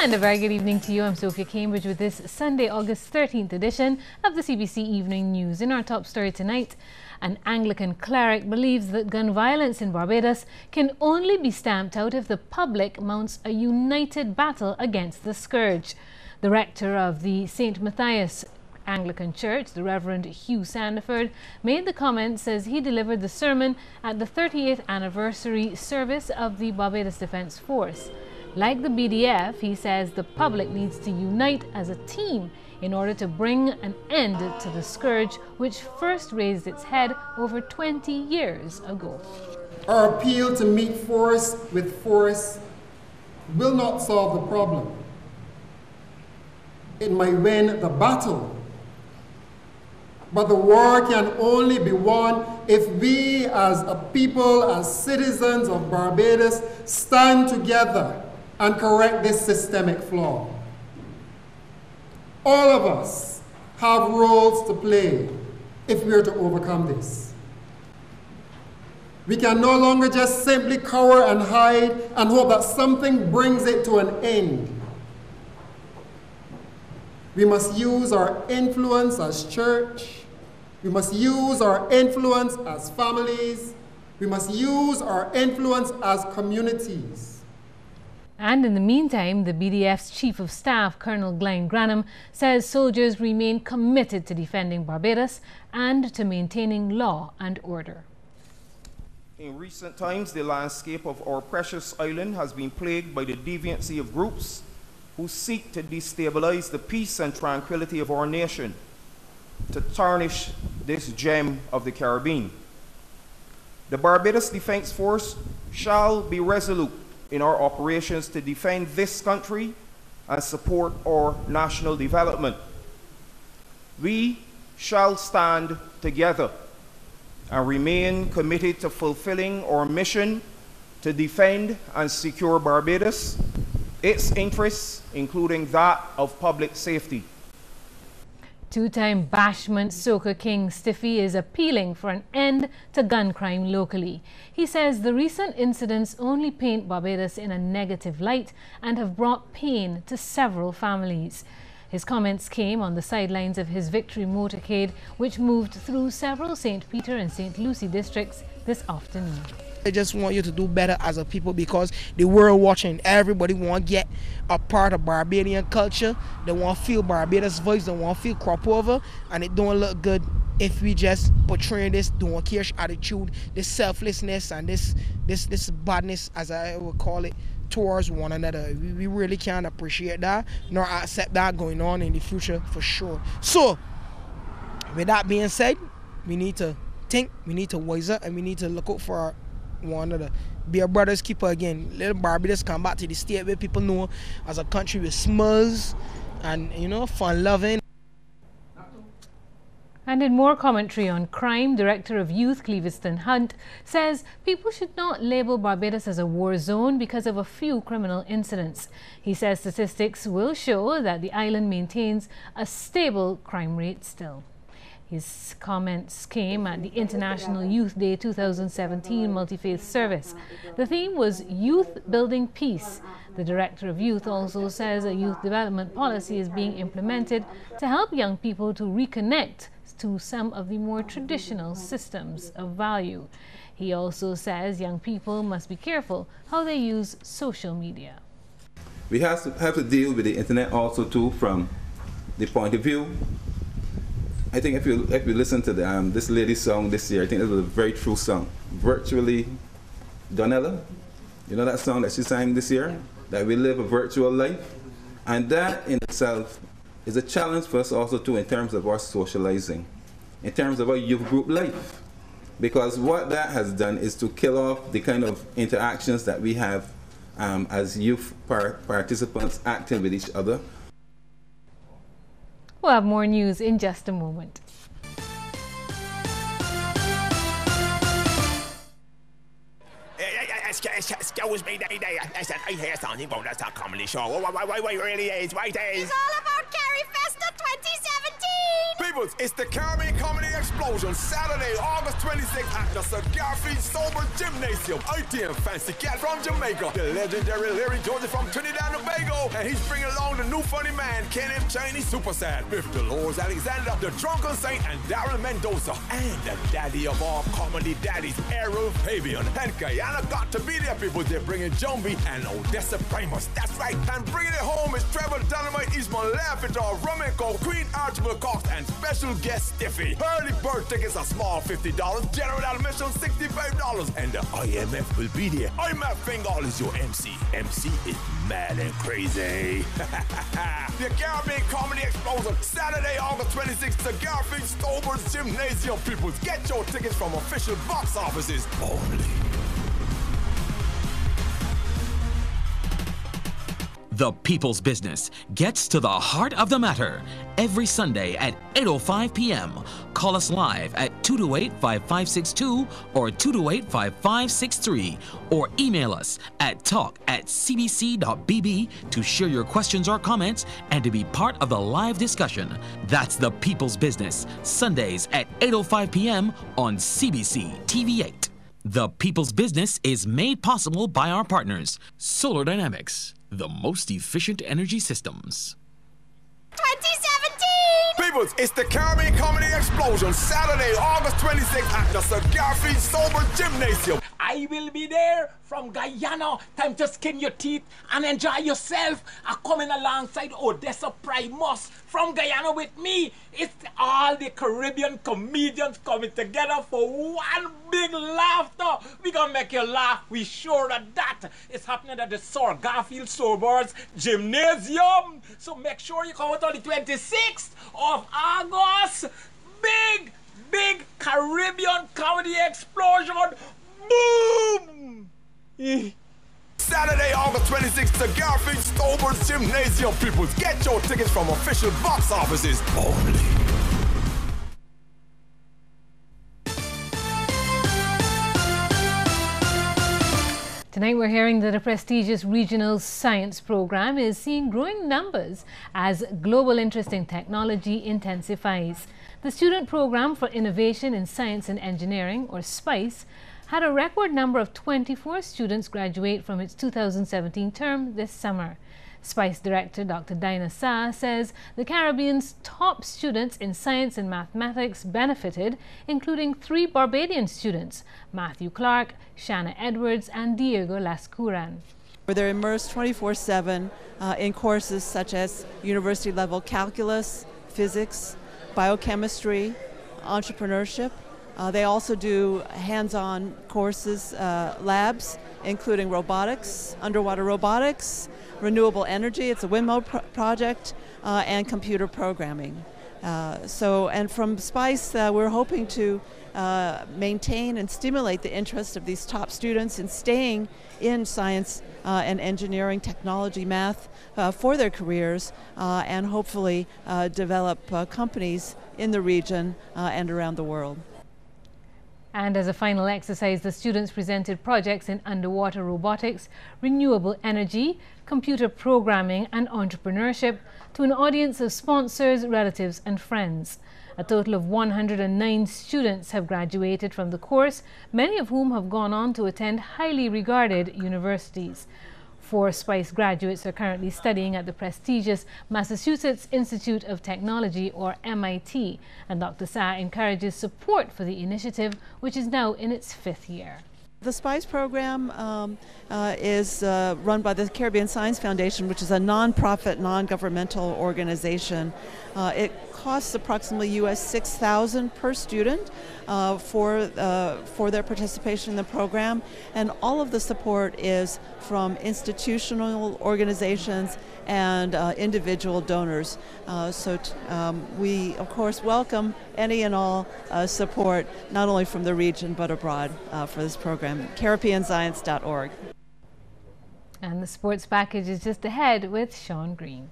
And a very good evening to you. I'm Sophia Cambridge with this Sunday, August 13th edition of the CBC Evening News. In our top story tonight, an Anglican cleric believes that gun violence in Barbados can only be stamped out if the public mounts a united battle against the scourge. The rector of the St. Matthias Anglican Church, the Reverend Hugh Sandiford, made the comments as he delivered the sermon at the 38th anniversary service of the Barbados Defence Force. Like the BDF, he says the public needs to unite as a team in order to bring an end to the scourge which first raised its head over 20 years ago. Our appeal to meet force with force will not solve the problem. It might win the battle, but the war can only be won if we as a people, as citizens of Barbados, stand together and correct this systemic flaw. All of us have roles to play if we are to overcome this. We can no longer just simply cower and hide and hope that something brings it to an end. We must use our influence as church. We must use our influence as families. We must use our influence as communities. And in the meantime, the BDF's Chief of Staff, Colonel Glenn Granham, says soldiers remain committed to defending Barbados and to maintaining law and order. In recent times, the landscape of our precious island has been plagued by the deviancy of groups who seek to destabilize the peace and tranquility of our nation, to tarnish this gem of the Caribbean. The Barbados Defence Force shall be resolute in our operations to defend this country and support our national development. We shall stand together and remain committed to fulfilling our mission to defend and secure Barbados, its interests, including that of public safety. Two-time Bashment Soca King Stiffy is appealing for an end to gun crime locally. He says the recent incidents only paint Barbados in a negative light and have brought pain to several families. His comments came on the sidelines of his Victory motorcade, which moved through several St. Peter and St. Lucie districts this afternoon. I just want you to do better as a people because the world watching. Everybody want to get a part of Barbadian culture. They want to feel Barbados voice. They want to feel crop over, and it don't look good if we just portray this don't care attitude, this selflessness, and this badness, as I would call it, towards one another. We really can't appreciate that nor accept that going on in the future for sure. So, with that being said, we need to think, we need to wise up, and we need to look out for our one another. Be a brother's keeper again. Let Barbados come back to the state where people know as a country with smiles and, you know, fun-loving. And in more commentary on crime, Director of Youth Cleviston Hunt says people should not label Barbados as a war zone because of a few criminal incidents. He says statistics will show that the island maintains a stable crime rate still. His comments came at the International Youth Day 2017 multi-faith service. The theme was Youth Building Peace. The Director of Youth also says a youth development policy is being implemented to help young people to reconnect to some of the more traditional systems of value. He also says young people must be careful how they use social media. We have to deal with the internet also too from the point of view. I think if you listen to this lady's song this year, I think it was a very true song. Virtually Donella, you know that song that she sang this year? Yeah. That we live a virtual life. And that in itself is a challenge for us also too in terms of our socializing, in terms of our youth group life. Because what that has done is to kill off the kind of interactions that we have as youth participants acting with each other. We'll have more news in just a moment. Excuse me, listen, I hear something about this comedy show. What really is? It's all about Carrie Festa 2017! Peoples, it's the Caribbean Comedy Explosion, Saturday, August 26th at the Sir Garfield Sober Gymnasium. ITM Fancy Cat from Jamaica, the legendary Larry George from Trinidad and Tobago, show, and he's bringing along the new funny man, Kenneth Chinese Super Sad, with Dolores Alexander, the Drunken Saint, and Darren Mendoza, and the daddy of all comedy daddies, Errol Fabian. And Guyana got to be there, people. They're bringing Jumbi and Odessa Primus. That's right. And bringing it home is Trevor Dynamite, Ismail Lafitar, Romanco, Queen Archibald Cox, and special guest Stiffy. Early bird tickets are small, $50. General admission, $65. And the IMF will be there. IMF Fingal is your MC. MC is mad and crazy. The Caribbean Comedy Explosion, Saturday, August 26th, the Garfield Stolber's Gymnasium, people. Get your tickets from official box offices only. The People's Business gets to the heart of the matter every Sunday at 8:05 p.m. Call us live at 228-5562 or 228-5563 or email us at talk@cbc.bb to share your questions or comments and to be part of the live discussion. That's The People's Business, Sundays at 8:05 p.m. on CBC TV8. The People's Business is made possible by our partners, Solar Dynamics, the most efficient energy systems. 2017! Peoples, it's the Caribbean Comedy Explosion, Saturday, August 26th at the Sir Garfield Sober Gymnasium. I will be there from Guyana. Time to skin your teeth and enjoy yourself. I'm coming alongside Odessa Primus from Guyana with me. It's all the Caribbean comedians coming together for one big laughter. We gonna make you laugh. We sure of that. It's happening at the Sir Garfield Sobers Gymnasium. So make sure you come out on the 26th of August. Big Caribbean Comedy Explosion. Boom! Saturday, August 26th, the Garfield Stolber's Gymnasium, people. Get your tickets from official box offices only. Tonight we're hearing that a prestigious regional science program is seeing growing numbers as global interest in technology intensifies. The Student Program for Innovation in Science and Engineering, or SPICE, had a record number of 24 students graduate from its 2017 term this summer. SPICE Director Dr. Dinah Sa says the Caribbean's top students in science and mathematics benefited, including 3 Barbadian students, Matthew Clark, Shanna Edwards, and Diego Lascuran. They're immersed 24/7 in courses such as university-level calculus, physics, biochemistry, entrepreneurship. They also do hands-on courses, labs, including robotics, underwater robotics, renewable energy, it's a windmill project, and computer programming. And from SPICE, we're hoping to maintain and stimulate the interest of these top students in staying in science and engineering, technology, math for their careers, and hopefully develop companies in the region and around the world. And as a final exercise, the students presented projects in underwater robotics, renewable energy, computer programming and entrepreneurship to an audience of sponsors, relatives and friends. A total of 109 students have graduated from the course, many of whom have gone on to attend highly regarded universities. 4 SPICE graduates are currently studying at the prestigious Massachusetts Institute of Technology, or MIT, and Dr. Sa encourages support for the initiative, which is now in its 5th year. The SPICE program is run by the Caribbean Science Foundation, which is a non-profit, non-governmental organization. It costs approximately US $6,000 per student for their participation in the program, and all of the support is from institutional organizations and individual donors. We, of course, welcome any and all support, not only from the region but abroad for this program. CaribbeanScience.org. And the sports package is just ahead with Sean Green.